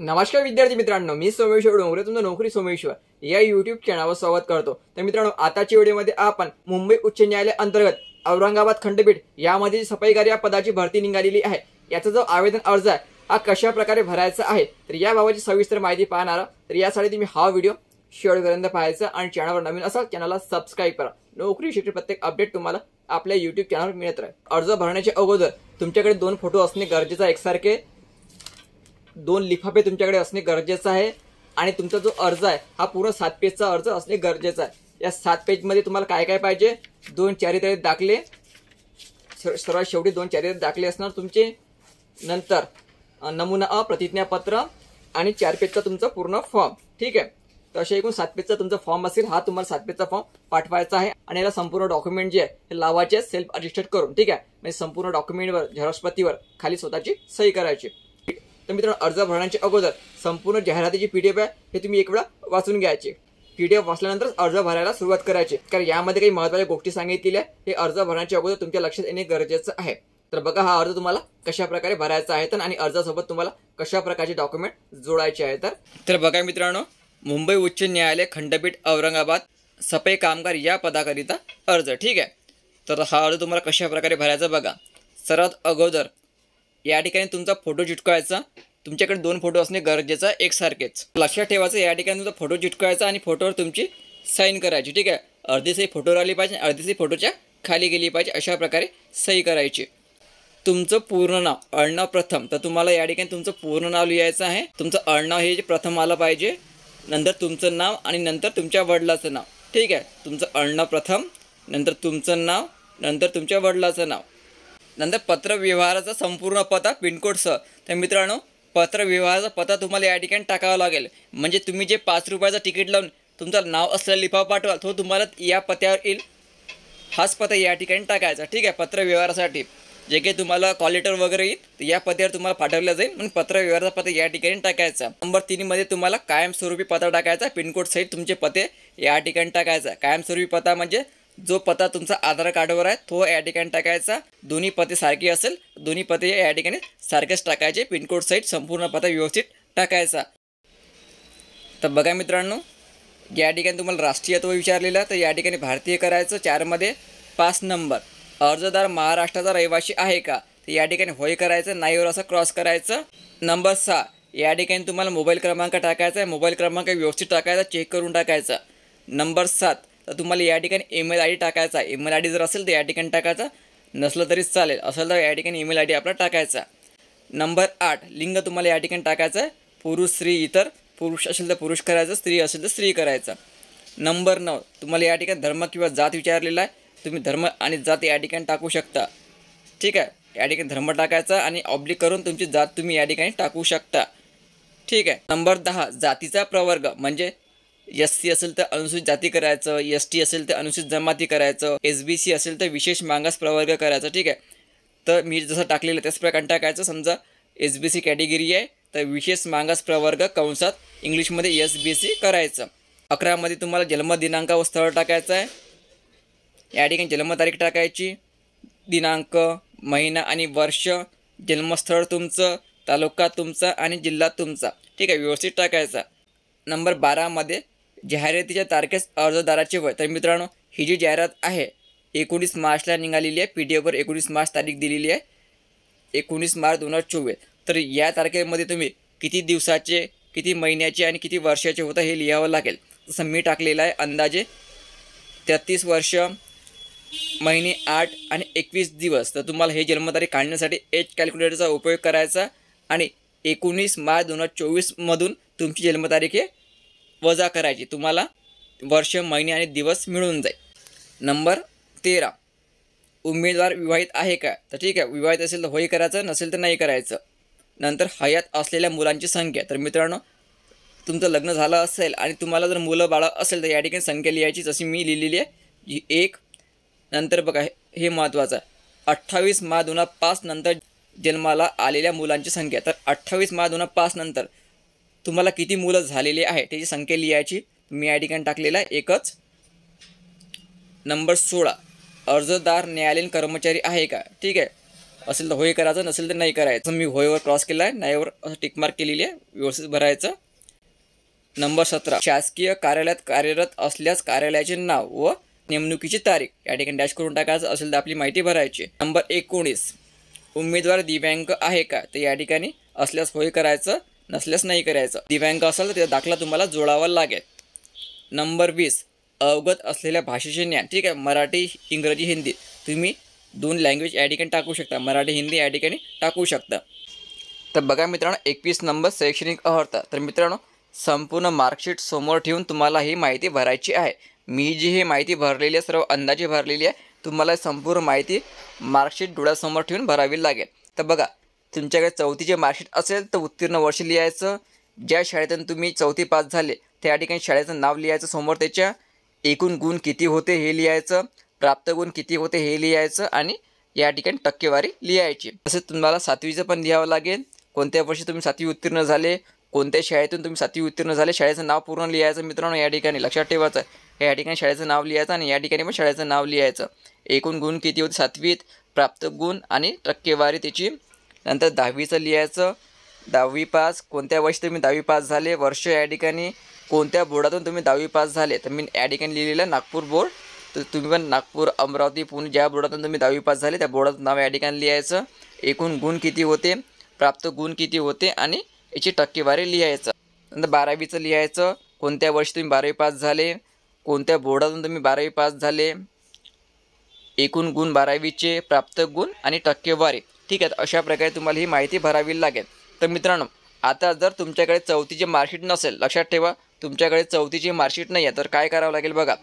नमस्कार विद्यार्थी मित्रांनो, मी सोमेश्वर डोंगरे तुमचं नोकरी सोमेश्वर या युट्यूब चॅनलवर स्वागत करतो। तर मित्रांनो, आताच्या व्हिडिओमध्ये आपण मुंबई उच्च न्यायालय अंतर्गत औरंगाबाद खंडपीठ यामध्ये सफाईगार या पदाची भरती निघालेली आहे। याचा जो आवेदन अर्ज आहे हा कशा प्रकारे भरायचा आहे तर याबाबतची सविस्तर माहिती पाहणार। तर यासाठी तुम्ही हा व्हिडिओ शेवटपर्यंत पाहायचा आणि चॅनलवर नवीन असाल चॅनलला सबस्क्राइब करा। नोकरी क्षेत्रातील प्रत्येक अपडेट तुम्हाला आपल्या युट्यूब चॅनलवर मिळत राहील। अर्ज भरण्याच्या अगोदर तुमच्याकडे 2 फोटो असणे गरजेचे आहे, एकसारखे 2 लिफाफे तुमच्याकडे असणे गरजेचं आहे आणि तुमचा जो अर्ज आहे हा पूर्ण 7 पेजचा अर्ज असणे गरजेचं आहे। या 7 पेज मध्ये तुम्हाला काय काय पाहिजे, 2 चारित्र्य दाखले, सर्वात शेवटी 2 चारित्र्य दाखले असणार तुमचे, नंतर नमुना प्रतिज्ञापत्र आणि 4 पेजचा तुमचा पूर्ण फॉर्म। ठीक आहे, तर अशा एकूण 7 पेजचा तुमचा फॉर्म असेल। हा तुम्हाला 7 पेजचा फॉर्म पाठवायचा आहे आणि याला संपूर्ण डॉक्युमेंट जे आहे हे लावायचे सेल्फ अटेस्टेड करून। ठीक आहे, म्हणजे संपूर्ण डॉक्युमेंटवर झेरॉक्सप्रतीवर खाली स्वतःची सही करायची। तर मित्रांनो, अर्ज भरण्याच्या अगोदर संपूर्ण जाहिरातीची पीडीएफ आहे हे तुम्ही एक वेळा वाचून घ्यायची। पीडीएफ वाचल्यानंतर अर्ज भरायला सुरुवात करायची, कारण यामध्ये काही महत्त्वाच्या गोष्टी सांगितलेल्या हे अर्ज भरण्याच्या अगोदर तुमच्या लक्षात येणे गरजेचं आहे। तर बघा, हा अर्ज तुम्हाला कशा प्रकारे भरायचा आहे आणि अर्जासोबत तुम्हाला कशा प्रकारचे डॉक्युमेंट जोडायचे आहे। तर बघा मित्रांनो, मुंबई उच्च न्यायालय खंडपीठ औरंगाबाद सफाई कामगार या पदाकरिता अर्ज। ठीक आहे, तर हा अर्ज तुम्हाला कशा प्रकारे भरायचा बघा। सर्वात अगोदर या ठिकाणी तुमचा फोटो चिटकवायचा। तुमच्याकडे 2 फोटो असणे गरजेचं आहे, एकसारखेच। लक्षात ठेवायचं, या ठिकाणी तुमचा फोटो चिटकवायचा आणि फोटोवर तुमची साईन करायची। ठीक आहे, अर्धी सही फोटोवर आली पाहिजे, अर्धी सही फोटोच्या खाली गेली पाहिजे, अशा प्रकारे सही करायची। तुमचं पूर्ण नाव, आडनाव प्रथम, तर तुम्हाला या ठिकाणी तुमचं पूर्ण नाव लिहायचं आहे। तुमचं आडनाव हे जे प्रथम आलं पाहिजे, नंतर तुमचं नाव आणि नंतर तुमच्या वडिलाचं नाव। ठीक आहे, तुमचं आडनाव प्रथम, नंतर तुमचं नाव, नंतर तुमच्या वडिलाचं नाव, नंतर पत्रव्यवहाराचा संपूर्ण पत्ता पिनकोडसह। तर मित्रांनो, पत्रव्यवहाराचा पत्ता तुम्हाला या ठिकाणी टाकावा लागेल। म्हणजे तुम्ही जे 5 रुपयाचा तिकीट लावून तुमचं नाव असलेला लिफाफा पाठवाल तो तुम्हाला या पत्त्यावर येईल, हाच पत्ता या ठिकाणी टाकायचा। ठीक आहे, पत्रव्यवहारासाठी जे काही तुम्हाला कॉल लेटर वगैरे येईल तर या पत्त्यावर तुम्हाला पाठवलं जाईल, म्हणून पत्रव्यवहाराचा पत्ता या ठिकाणी टाकायचा। नंबर 3 मध्ये तुम्हाला कायमस्वरूपी पत्ता टाकायचा, पिनकोड सहित तुमचे पत्ते या ठिकाणी टाकायचा। कायमस्वरूपी पत्ता म्हणजे जो पत्ता तुमचा आधार कार्डवर आहे तो या ठिकाणी टाकायचा। दोन्ही पत्ते सारखे असेल दोन्ही पत्ते या ठिकाणी सारखेच टाकायचे, पिनकोड सहित संपूर्ण पत्ता व्यवस्थित टाकायचा। तर बघा मित्रांनो, या ठिकाणी तुम्हाला राष्ट्रीयत्व विचारलेलं, तर या ठिकाणी भारतीय करायचं। 4 मध्ये 5 नंबर, अर्जदार महाराष्ट्राचा रहिवासी आहे का, तर या ठिकाणी होय करायचं, नाहीवर असं क्रॉस करायचं। नंबर 6, या ठिकाणी तुम्हाला मोबाईल क्रमांक टाकायचा आहे, मोबाईल क्रमांक व्यवस्थित टाकायचा, चेक करून टाकायचा। नंबर 7, तर तुम्हाला या ठिकाणी ईमेल आय डी टाकायचा आहे। ईमेल आय डी जर असेल तर या ठिकाणी टाकायचा, नसलं तरीच चालेल, असेल तर या ठिकाणी ईमेल आय डी आपला टाकायचा। नंबर 8, लिंग तुम्हाला या ठिकाणी टाकायचं आहे, पुरुष स्त्री इतर, पुरुष असेल तर पुरुष करायचं, स्त्री असेल तर स्त्री करायचा। नंबर 9, तुम्हाला या ठिकाणी धर्म किंवा जात विचारलेला आहे, तुम्ही धर्म आणि जात या ठिकाणी टाकू शकता। ठीक आहे, या ठिकाणी धर्म टाकायचा आणि ऑब्लिक करून तुमची जात तुम्ही या ठिकाणी टाकू शकता। ठीक आहे, नंबर 10, जातीचा प्रवर्ग, म्हणजे SC असेल तर अनुसूचित जाती करायचं, ST असेल तर अनुसूचित जमाती करायचं, SBC असेल तर विशेष मागास प्रवर्ग करायचं। ठीक आहे, तर मी जसं टाकलेलं त्याच प्रकारे टाकायचं। समजा SBC कॅटेगरी आहे तर विशेष मागास प्रवर्ग कंसात इंग्लिशमध्ये SBC करायचं। 11 मध्ये तुम्हाला जन्मदिनांक व स्थळ टाकायचं आहे, या ठिकाणी जन्मतारीख टाकायची, दिनांक, महिना आणि वर्ष, जन्मस्थळ तुमचं, तालुका तुमचा आणि जिल्हा तुमचा। ठीक आहे, व्यवस्थित टाकायचा। नंबर 12 मध्ये जाहिरातीच्या तारखेस अर्जदाराचे वय, तर मित्रांनो ही जी जाहिरात आहे 19 मार्चला निघालेली आहे, पीडीएफवर 19 मार्च तारीख दिलेली आहे, 19 मार्च 2024। तर या तारखेमध्ये तुम्ही किती दिवसाचे, किती महिन्याचे आणि किती वर्षाचे होतं हे लिहावं लागेल। जसं मी टाकलेलं आहे अंदाजे 33 वर्ष, महिने 8 आणि 21 दिवस। तर तुम्हाला हे जन्मतारीख काढण्यासाठी एज कॅल्क्युलेटरचा उपयोग करायचा आणि 19 मार्च 2024 मधून तुमची जन्मतारीख हे वजा करायची, तुम्हाला वर्ष, महिने आणि दिवस मिळून जाईल। नंबर 13, उमेदवार विवाहित आहे का, तर ठीक आहे, विवाहित असेल तर होय करायचं, नसेल तर नाही करायचं। नंतर हयात असलेल्या मुलांची संख्या, तर मित्रांनो तुमचं लग्न झालं असेल आणि तुम्हाला जर मुलं बाळं असेल तर या ठिकाणी संख्या लिहायची, जशी मी लिहिलेली आहे 1। नंतर बघा हे महत्त्वाचं आहे, 28 मार्च 2005 नंतर जन्माला आलेल्या मुलांची संख्या, तर 28 मार्च 2005 नंतर तुम्हाला किती मुलं झालेली आहे त्याची संख्या लिहायची, मी या ठिकाणी टाकलेला आहे 1च। नंबर 16, अर्जदार न्यायालयीन कर्मचारी आहे का, ठीक आहे, असेल तर होय करायचं, नसेल तर नाही करायचं. मी होयवर क्रॉस केला आहे, नाहीवर असं टिकमार्क केलेली आहे, व्यवस्थित भरायचं. नंबर 17, शासकीय कार्यालयात कार्यरत असल्यास कार्यालयाचे नाव व नेमणुकीची तारीख या ठिकाणी डॅश करून टाकायचं. असेल तर आपली माहिती भरायची. नंबर 19, उमेदवार दिव्यांग आहे का, तर या ठिकाणी असल्यास होय करायचं, नसल्यास नाही करायचं. दिव्यांग असेल तर त्याचा दाखला तुम्हाला जोडावा लागेल. नंबर 20, अवगत असलेल्या भाषेचे ज्ञान. ठीक आहे, मराठी, इंग्रजी, हिंदी तुम्ही 2 लँग्वेज या ठिकाणी टाकू शकता, मराठी हिंदी या ठिकाणी टाकू शकता. तर बघा मित्रांनो, 21 नंबर शैक्षणिक अर्हता. तर मित्रांनो, संपूर्ण मार्कशीट समोर ठेवून तुम्हाला ही माहिती भरायची आहे. मी जी ही माहिती भरलेली आहे, सर्व अंदाजे भरलेली आहे, तुम्हाला संपूर्ण माहिती मार्कशीट डोळ्यासमोर ठेवून भरावी लागेल. तर बघा, तुमच्याकडे 4थीचे मार्कशीट असेल तर उत्तीर्ण वर्ष लिहायचं. ज्या शाळेतून तुम्ही 4थी पास झाले त्या ठिकाणी शाळेचं नाव लिहायचं, समोर त्याच्या एकूण गुण किती होते हे लिहायचं, प्राप्त गुण किती होते हे लिहायचं आणि या ठिकाणी टक्केवारी लिहायची. तसेच तुम्हाला 7वीचं पण लिहावं लागेल. कोणत्या वर्षी तुम्ही 7वी उत्तीर्ण झाले, कोणत्या शाळेतून तुम्ही 7वी उत्तीर्ण झाले, शाळेचं नाव पूर्ण लिहायचं. मित्रांनो, या ठिकाणी लक्षात ठेवायचं, या ठिकाणी शाळेचं नाव लिहायचं आणि या ठिकाणी पण शाळेचं नाव लिहायचं. एकूण गुण किती होते 7वीत, प्राप्त गुण आणि टक्केवारी त्याची. नंतर 10वीचं लिहायचं, 10वी पास, कोणत्या वर्षी तुम्ही 10वी पास झाले, वर्ष या ठिकाणी कोणत्या बोर्डातून तुम्ही 10वी पास झाले. तर मी या ठिकाणी लिहिलेलं नागपूर बोर्ड, तर तुम्ही पण नागपूर, अमरावती, पुणे ज्या बोर्डातून तुम्ही 10वी पास झाले त्या बोर्डाचं नाव या ठिकाणी लिहायचं. एकूण गुण किती होते, प्राप्त गुण किती होते आणि याची टक्केवारी लिहायचं. नंतर 12वीचं लिहायचं, कोणत्या वर्षी तुम्ही 12वी पास झाले, कोणत्या बोर्डातून तुम्ही 12वी पास झाले, एकूण गुण 12वीचे, प्राप्त गुण आणि टक्केवारी. ठीक आहे, अशा प्रकारे तुम्हाला ही माहिती भरावी लागेल. तर मित्रांनो, आता जर तुमच्याकडे 4थीचे मार्कशीट नसेल, लक्षात ठेवा तुमच्याकडे 4थीची मार्कशीट नाही आहे, तर काय करावं लागेल बघा.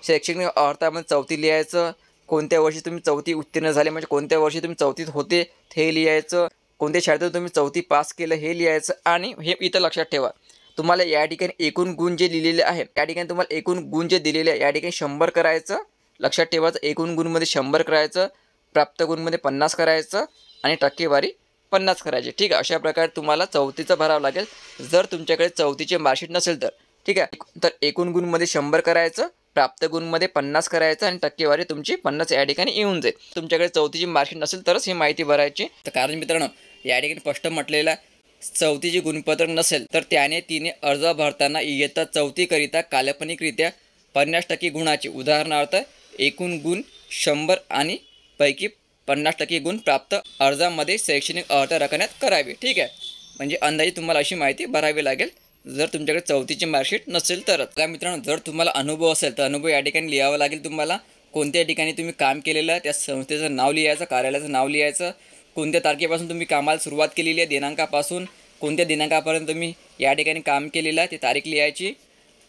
शैक्षणिक अर्थामध्ये 4थी लिहायचं, कोणत्या वर्षी तुम्ही 4थी उत्तीर्ण झाले म्हणजे कोणत्या वर्षी तुम्ही 4थीत होते हे लिहायचं, कोणत्या शाळेतून तुम्ही 4थी पास केलं हे लिहायचं. आणि हे इथं लक्षात ठेवा, तुम्हाला या ठिकाणी एकूण गुण जे लिहिलेले आहे, या ठिकाणी तुम्हाला एकूण गुण जे दिलेले आहे या ठिकाणी 100 करायचं. लक्षात ठेवायचं, एकूण गुणमध्ये 100 करायचं, प्राप्त गुणमध्ये 50 करायचं आणि टक्केवारी 50 करायची. ठीक आहे, अशा प्रकारे तुम्हाला 4थीचं भरावं लागेल. जर तुमच्याकडे 4थीचे मार्कशीट नसेल तर ठीक आहे, तर एकूण गुणमध्ये 100 करायचं, प्राप्त गुणमध्ये 50 करायचं आणि टक्केवारी तुमची 50 या ठिकाणी येऊन जाईल. तुमच्याकडे 4थीची मार्कशीट नसेल तरच ही माहिती भरायची. तर कारण मित्रांनो, या ठिकाणी स्पष्ट म्हटलेलं आहे, 4थीचे गुणपत्रक नसेल तर तिने अर्ज भरताना इयत्ता 4थी करिता काल्पनिकरित्या 50% गुणाची, उदाहरणार्थ एकूण गुण 100 आणि पैकी 50% गुण प्राप्त अर्जामध्ये शैक्षणिक अर्हता राखण्यात करावी. ठीक आहे, म्हणजे अंदाजे तुम्हाला अशी माहिती भरावी लागेल जर तुमच्याकडे 4थीची मार्कशीट नसेल तरच. का मित्रांनो, जर तुम्हाला अनुभव असेल तर अनुभव या ठिकाणी लिहावा लागेल. तुम्हाला कोणत्या ठिकाणी तुम्ही काम केलेलं आहे त्या संस्थेचं नाव लिहायचं, कार्यालयाचं नाव लिहायचं, कोणत्या तारखेपासून तुम्ही कामाला सुरुवात केलेली आहे, दिनांकापासून कोणत्या दिनांकापर्यंत तुम्ही या ठिकाणी काम केलेलं आहे ती तारीख लिहायची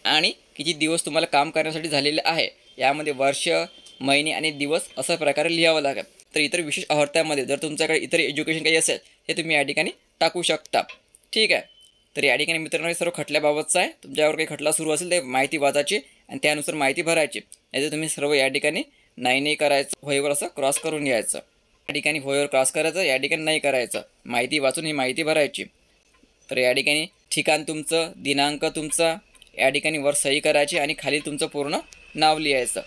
आणि किती दिवस तुम्हाला काम करण्यासाठी झालेलं आहे, यामध्ये वर्ष, महिने आणि दिवस अशा प्रकारे लिहावं लागेल. तर इतर विशेष अर्हतामध्ये जर तुमच्याकडे इतर एज्युकेशन काही असेल हे तुम्ही या ठिकाणी टाकू शकता. ठीक आहे, तर या ठिकाणी मित्रांनो हे सर्व खटल्याबाबतचं आहे. तुमच्यावर काही खटला सुरू असेल ते माहिती वाचायची आणि त्यानुसार माहिती भरायची. याचं तुम्ही सर्व या ठिकाणी नाही करायचं, होयवर असं क्रॉस करून घ्यायचं. या ठिकाणी होयवर क्रॉस करायचं, या ठिकाणी नाही करायचं, माहिती वाचून ही माहिती भरायची. तर या ठिकाणी ठिकाण तुमचं, दिनांक तुमचा, या ठिकाणी वर सही करायची आणि खाली तुमचं पूर्ण नाव लिहायचं.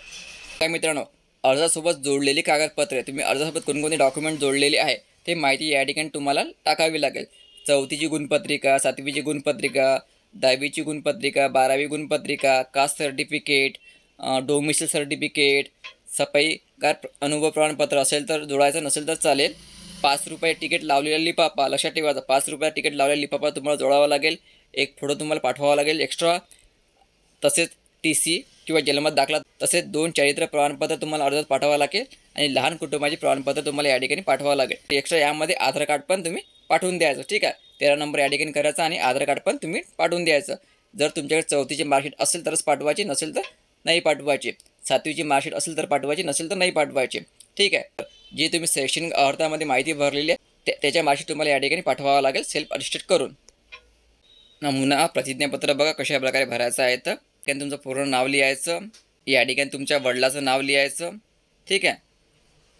काय मित्रांनो, अर्जासोबत जोडलेली कागदपत्रे, तुम्ही अर्जासोबत कोणकोणते डॉक्युमेंट जोडलेले आहे ते माहिती या ठिकाणी तुम्हाला टाकावी लागेल. 4थीची गुणपत्रिका, 7वीची गुणपत्रिका, 10वीची गुणपत्रिका, 12वी गुणपत्रिका, कास्ट सर्टिफिकेट, डोमिसाईल सर्टिफिकेट, सफाईगार अनुभव प्रमाणपत्र असेल तर जोडायचं, नसेल तर चालेल. 5 रुपये तिकीट लावलेला लिफाफा, लक्षात ठेवायचं 5 रुपये तिकीट लावलेला लिफाफा तुम्हाला जोडावा लागेल. एक फोटो तुम्हाला पाठवावा लागेल एक्स्ट्रा. तसेच TC किंवा जन्मत दाखला, तसेच 2 चारित्र्य प्रमाणपत्र तुम्हाला अर्जात पाठवावं लागेल आणि लहान कुटुंबाचे प्रमाणपत्र तुम्हाला या ठिकाणी पाठवावं लागेल. एक्स्ट्रा यामध्ये आधार कार्ड पण तुम्ही पाठवून द्यायचं. ठीक आहे, 13 नंबर या ठिकाणी करायचा आणि आधार कार्ड पण तुम्ही पाठवून द्यायचं. जर तुमच्याकडे 4थीची मार्कशीट असेल तरच पाठवायची, नसेल तर नाही पाठवायची. 7वीची मार्कशीट असेल तर पाठवायची, नसेल तर नाही पाठवायची. ठीक आहे, जी तुम्ही शैक्षणिक अर्हतामध्ये माहिती भरलेली आहे त्याच्या मार्कशीट तुम्हाला या ठिकाणी पाठवावं लागेल सेल्फ अटेस्टेड करून. नमुना प्रतिज्ञापत्र बघा कशा प्रकारे भरायचं आहे. तर त्याने तुमचं पूर्ण नाव लिहायचं, या ठिकाणी तुमच्या वडिलाचं नाव लिहायचं. ठीक आहे,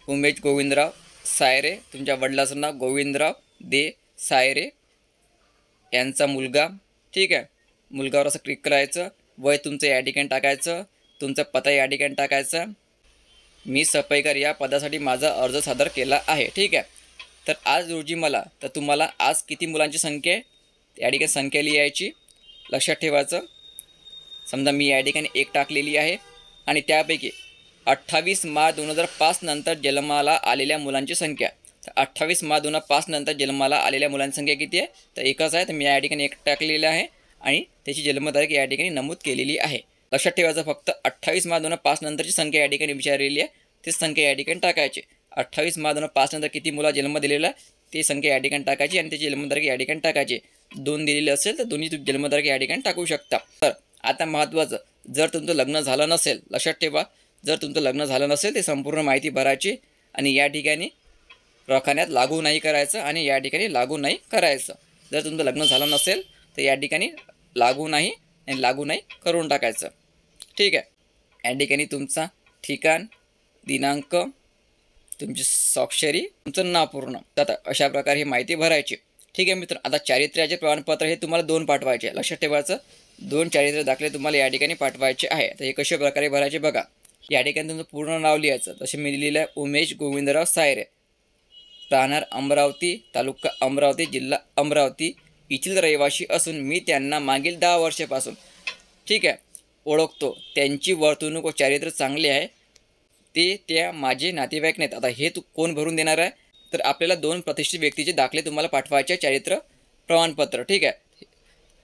उमेश गोविंदराव सायरे, तुमच्या वडिलाचं नाव गोविंदराव दे सायरे, यांचा मुलगा. ठीक आहे, मुलगावर असं क्लिक करायचं. वय तुमचं या ठिकाणी टाकायचं, तुमचा पत्ता या ठिकाणी टाकायचा. मी सफाईगार या पदासाठी माझा अर्ज सादर केला आहे. ठीक आहे, तर आज रोजी तर तुम्हाला आज किती मुलांची संख्या आहे या ठिकाणी संख्या लिहायची, लक्षात ठेवायचं. समजा मी या ठिकाणी 1 टाकलेली आहे आणि त्यापैकी 28 मार्च 2005 नंतर जन्माला आलेल्या मुलांची संख्या. तर 28 मार्च 2005 नंतर जन्माला आलेल्या मुलांची संख्या किती आहे? तर एकच आहे. तर मी या ठिकाणी 1 टाकलेलं आहे आणि त्याची जन्मतारीख या ठिकाणी नमूद केलेली आहे. लक्षात ठेवायचं फक्त 28 मार्च 2005 नंतरची संख्या या ठिकाणी विचारलेली आहे, तीच संख्या या ठिकाणी टाकायची. 28 मार्च 2005 नंतर किती मुला जन्म दिलेला ती संख्या या ठिकाणी टाकायची आणि त्याची जन्मतारीख या ठिकाणी टाकायची. 2 दिलेले असेल तर दोन्ही जन्मतारीख या ठिकाणी टाकू शकता. तर आता महत्त्वाचं, जर तुमचं लग्न झालं नसेल, लक्षात ठेवा, जर तुमचं लग्न झालं नसेल ते संपूर्ण माहिती भरायची आणि या ठिकाणी रखान्यात लागू नाही करायचं आणि या ठिकाणी लागू नाही करायचं. जर तुमचं लग्न झालं नसेल तर या ठिकाणी लागू नाही आणि लागू नाही करून टाकायचं. ठीक आहे. या ठिकाणी तुमचा ठिकाण, दिनांक, तुमची स्वाक्षरी, तुमचं नाव पूर्ण. तर अशा प्रकारे ही माहिती भरायची. ठीक आहे मित्र. आता चारित्र्याचे प्रमाणपत्र हे तुम्हाला 2 पाठवायचे. लक्षात ठेवायचं 2 चारित्र्य दाखले तुम्हाला या ठिकाणी पाठवायचे आहे. तर हे कशा प्रकारे भरायचे बघा. या ठिकाणी तुमचं पूर्ण नाव लिहायचं. तसे मी लिहिलेलं आहे उमेश गोविंदराव सायरे, राहणार अमरावती, तालुका अमरावती, जिल्हा अमरावती, येथील रहिवासी असून मी त्यांना मागील 10 वर्षापासून ठीक आहे ओळखतो. त्यांची वर्तणूक व चारित्र्य चांगले आहे. ते त्या माझे नातेवाईक नाहीत. आता हे कोण भरून देणार आहे? तर आपल्याला 2 प्रतिष्ठित व्यक्तीचे दाखले तुम्हाला पाठवायचे, चारित्र्य प्रमाणपत्र. ठीक आहे.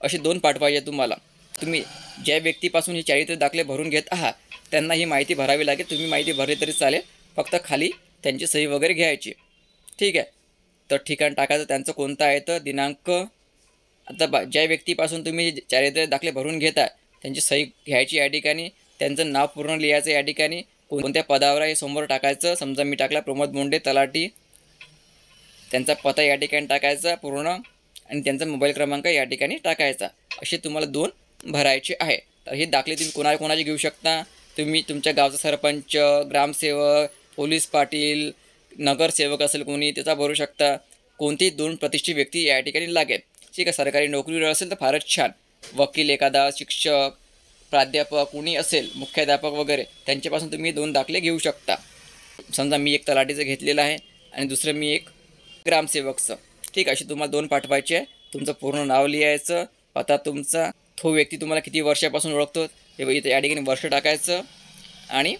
असे 2 पाठवायचे तुम्हाला. तुम्ही ज्या व्यक्तीपासून हे चारित्र्य दाखले भरून घेत आहात त्यांना ही माहिती भरावी लागेल. तुम्ही माहिती भरली तरी चालेल, फक्त खाली त्यांची सही वगैरे घ्यायची. ठीक आहे. तर ठिकाण टाकायचं त्यांचं कोणतं आहे, तर दिनांक. आता ज्या व्यक्तीपासून तुम्ही चारित्र्य दाखले भरून घेता त्यांची सही घ्यायची या ठिकाणी, त्यांचं नाव पूर्ण लिहायचं या ठिकाणी, कोणत्या पदावर आहे समोर टाकायचं. समजा मी टाकला प्रमोद मुंडे तलाठी, त्यांचा पत्ता या ठिकाणी टाकायचा पूर्ण आणि त्यांचा मोबाईल क्रमांक या ठिकाणी टाकायचा. असे तुम्हाला 2 भरायचे आहे. तर हे दाखले तुम्ही कोणाचे घेऊ शकता. तुम्ही तुमच्या गावचा सरपंच, ग्रामसेवक, पोलीस पाटील, नगरसेवक असेल कोणी त्याचा भरू शकता. कोणतीही 2 प्रतिष्ठित व्यक्ती या ठिकाणी लागेल. ठीक आहे. सरकारी नोकरीवर असेल तर फारच छान. वकील एखादा, शिक्षक, प्राध्यापक कोणी असेल, मुख्याध्यापक वगैरे त्यांच्यापासून तुम्ही 2 दाखले घेऊ शकता. समजा मी 1 तलाठीचं घेतलेलं आहे आणि दुसरं मी 1 ग्रामसेवकचं. ठीक आहे. अशी तुम्हाला 2 पाठवायचे आहे. तुमचं पूर्ण नाव लिहायचं, पत्ता तुमचा, तो व्यक्ती तुम्हाला किती वर्षापासून ओळखतो हे इथं या ठिकाणी वर्ष टाकायचं आणि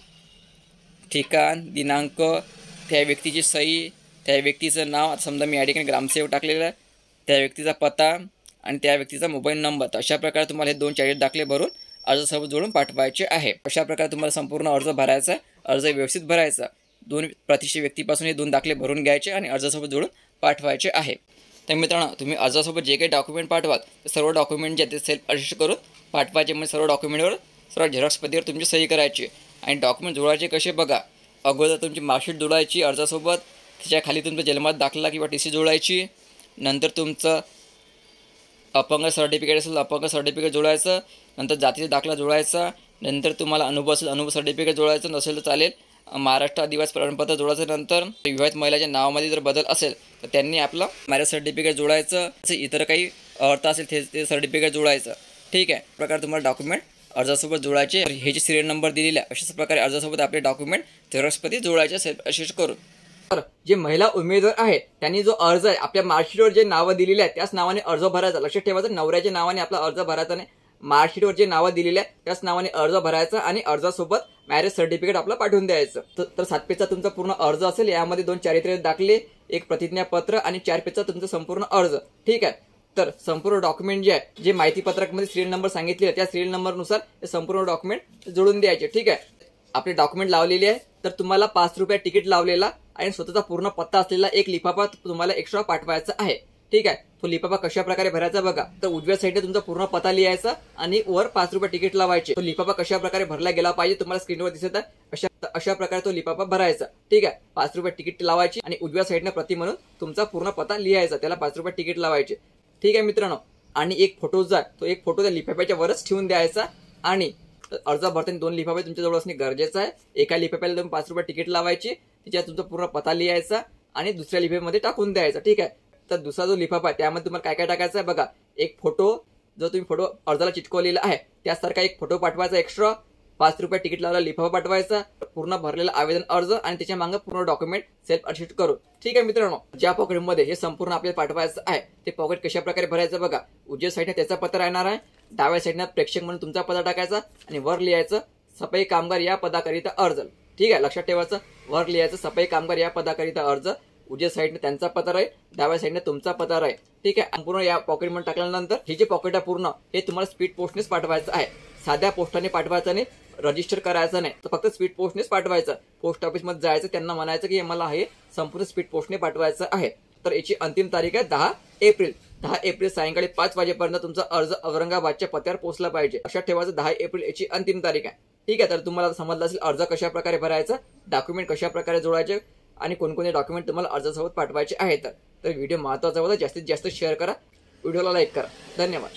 ठिकाण, दिनांक, त्या व्यक्तीची सही, त्या व्यक्तीचं नाव. आता समजा मी या ठिकाणी ग्रामसेवक टाकलेलं आहे, त्या व्यक्तीचा पत्ता आणि त्या व्यक्तीचा मोबाईल नंबर. तर अशा प्रकारे तुम्हाला हे 2 चारित्र्य दाखले भरून अर्जासोबत जोडून पाठवायचे आहे. अशा प्रकारे तुम्हाला संपूर्ण अर्ज भरायचा आहे. अर्ज व्यवस्थित भरायचा. 2 प्रतिष्ठित व्यक्तीपासून हे 2 दाखले भरून घ्यायचे आणि अर्जासोबत जोडून पाठवायचे आहे. तर मित्रांनो, तुम्ही अर्जासोबत जे काही डॉक्युमेंट पाठवाल ते सर्व डॉक्युमेंट जे ते सेल्फ अटेस्ट करून पाठवायचे. म्हणजे सर्व डॉक्युमेंटवर सर्व झेरॉक्स पद्धतीवर तुमची सही करायची आणि डॉक्युमेंट जोडायचे कसे बघा. अगोदर तुमची मार्कशीट जोडायची अर्जासोबत, त्याच्या खाली तुमचा जन्मात दाखला किंवा TC जोडायची. नंतर तुमचं अपंग सर्टिफिकेट असेल अपंग सर्टिफिकेट जोडायचं. नंतर जातीचा दाखला जोडायचा. नंतर तुम्हाला अनुभव असेल अनुभव सर्टिफिकेट जोडायचं, नसेल तर चालेल महाराष्ट्र आदिवासी प्रमाणपत्र जोडायचं. नंतर विवाहित महिलाच्या नावामध्ये जर बदल असेल तर त्यांनी आपलं मॅरेज सर्टिफिकेट जोडायचं. इतर काही अर्थ असेल ते सर्टिफिकेट जोडायचं. ठीक आहे. प्रकारे तुम्हाला डॉक्युमेंट अर्जासोबत जोडायचे. हे जे सिरियल नंबर दिलेला आहे अशाच प्रकारे अर्जासोबत आपले डॉक्युमेंट झेरॉक्समध्ये जोडायचे सेल्फ अटेस्ट करून. तर जे महिला उमेदवार आहेत त्यांनी जो अर्ज आहे आपल्या मार्कशीटवर जे नावं दिलेली आहेत त्याच नावाने अर्ज भरायचा. लक्षात ठेवायचं नवऱ्याच्या नावाने आपला अर्ज भरायचा नाही. मार्कशीटवर जे नावं दिलेले आहेत त्याच नावाने अर्ज भरायचा आणि अर्जासोबत मॅरेज सर्टिफिकेट आपलं पाठवून द्यायचं. तर 7 पेजचा तुमचा पूर्ण अर्ज असेल. यामध्ये 2 चारित्र्य दाखले, 1 प्रतिज्ञापत्र आणि 4 पेजचा तुमचा संपूर्ण अर्ज. ठीक आहे. तर संपूर्ण डॉक्युमेंट जे आहे जे माहिती पत्रकमध्ये सिरियल नंबर सांगितले आहे त्या सिरियल नंबरनुसार ते संपूर्ण डॉक्युमेंट जोडून द्यायचे. ठीक आहे. आपले डॉक्युमेंट लावलेले आहे. तर तुम्हाला 5 रुपये तिकीट लावलेला आणि स्वतःचा पूर्ण पत्ता असलेला 1 लिफाफा तुम्हाला एक्स्ट्रा पाठवायचा आहे. ठीक आहे. तो लिफाफा कशा प्रकारे भरायचा बघा. तर उजव्या साईडने तुमचा पूर्ण पत्ता लिहायचा आणि वर 5 रुपये तिकीट लावायचे. तो लिफाफा कशा प्रकारे भरला गेला पाहिजे तुम्हाला स्क्रीनवर दिसत आहे अशा प्रकारे तो लिफाफा भरायचा. ठीक आहे. 5 रुपये तिकीट लावायची आणि उजव्या साईडने प्रति म्हणून तुमचा पूर्ण पत्ता लिहायचा. त्याला 5 रुपये तिकीट लावायचे. ठीक आहे मित्रांनो. आणि 1 फोटो जो आहे तो 1 फोटो त्या लिफाफ्याच्या वरच ठेवून द्यायचा आणि अर्ज भरताना 2 लिफाफे तुमच्याजवळ असणे गरजेचं आहे. एका लिफाफ्याला तुम्ही 5 रुपये तिकीट लावायची, त्याच्यात तुमचा पूर्ण पत्ता लिहायचा आणि दुसऱ्या लिफाफ्यामध्ये टाकून द्यायचा. ठीक आहे. तर दुसरा जो लिफाफा आहे त्यामध्ये तुम्हाला काय काय टाकायचं आहे बघा. 1 फोटो जो तुम्ही फोटो अर्जाला चिटकवलेला आहे त्यासारखा 1 फोटो पाठवायचा एक्स्ट्रा. ₹5 तिकीट लावला, लिफाफा पाठवायचा, पूर्ण भरलेला आवेदन अर्ज आणि त्याच्या मागे पूर्ण डॉक्युमेंट सेल्फ अटेस्ट करून. ठीक आहे मित्रांनो, ज्या पॉकेटमध्ये हे संपूर्ण आपल्याला पाठवायचं आहे ते पॉकेट कशा प्रकारे भरायचं बघा. उजव्या साईडने त्याचा पत्ता राहणार आहे, डाव्या साईडने प्रेक्षक म्हणून तुमचा पत्ता टाकायचा आणि वर लिहायचं सफाई कामगार या पदाकरिता अर्ज. ठीक आहे, लक्षात ठेवायचं, वर लिहायचं सफाई कामगार या पदाकरिता अर्ज, उजव्या साईडने त्यांचा पत्ता राहील, डाव्या साईडने तुमचा पत्ता राहील. ठीक आहे, पूर्ण या पॉकेटमध्ये टाकल्यानंतर हे जे पॉकेट आहे पूर्ण हे तुम्हाला स्पीड पोस्टनेच पाठवायचं आहे. साध्या पोस्टाने पाठवायचं नाही, रजिस्टर करायचं नाही, तर फक्त स्पीड पोस्टनेच पाठवायचं. पोस्ट ऑफिसमध्ये जायचं, त्यांना म्हणायचं की मला हे संपूर्ण स्पीड पोस्टने पाठवायचं आहे. तर याची अंतिम तारीख आहे 10 एप्रिल. 10 एप्रिल सायंकाळी 5 वाजेपर्यंत तुमचा अर्ज औरंगाबादच्या पत्त्यावर पोहोचला पाहिजे. लक्षात ठेवायचं 10 एप्रिल याची अंतिम तारीख आहे. ठीक आहे, तर तुम्हाला समजलं असेल अर्ज कशा प्रकारे भरायचा, डॉक्युमेंट कशा प्रकारे जोडायचे आणि कोणकोणते डॉक्युमेंट तुम्हाला अर्जासोबत पाठवायचे आहेत. तर व्हिडिओ महत्त्वाचा होता, जास्तीत जास्त शेअर करा, व्हिडिओला लाईक करा. धन्यवाद.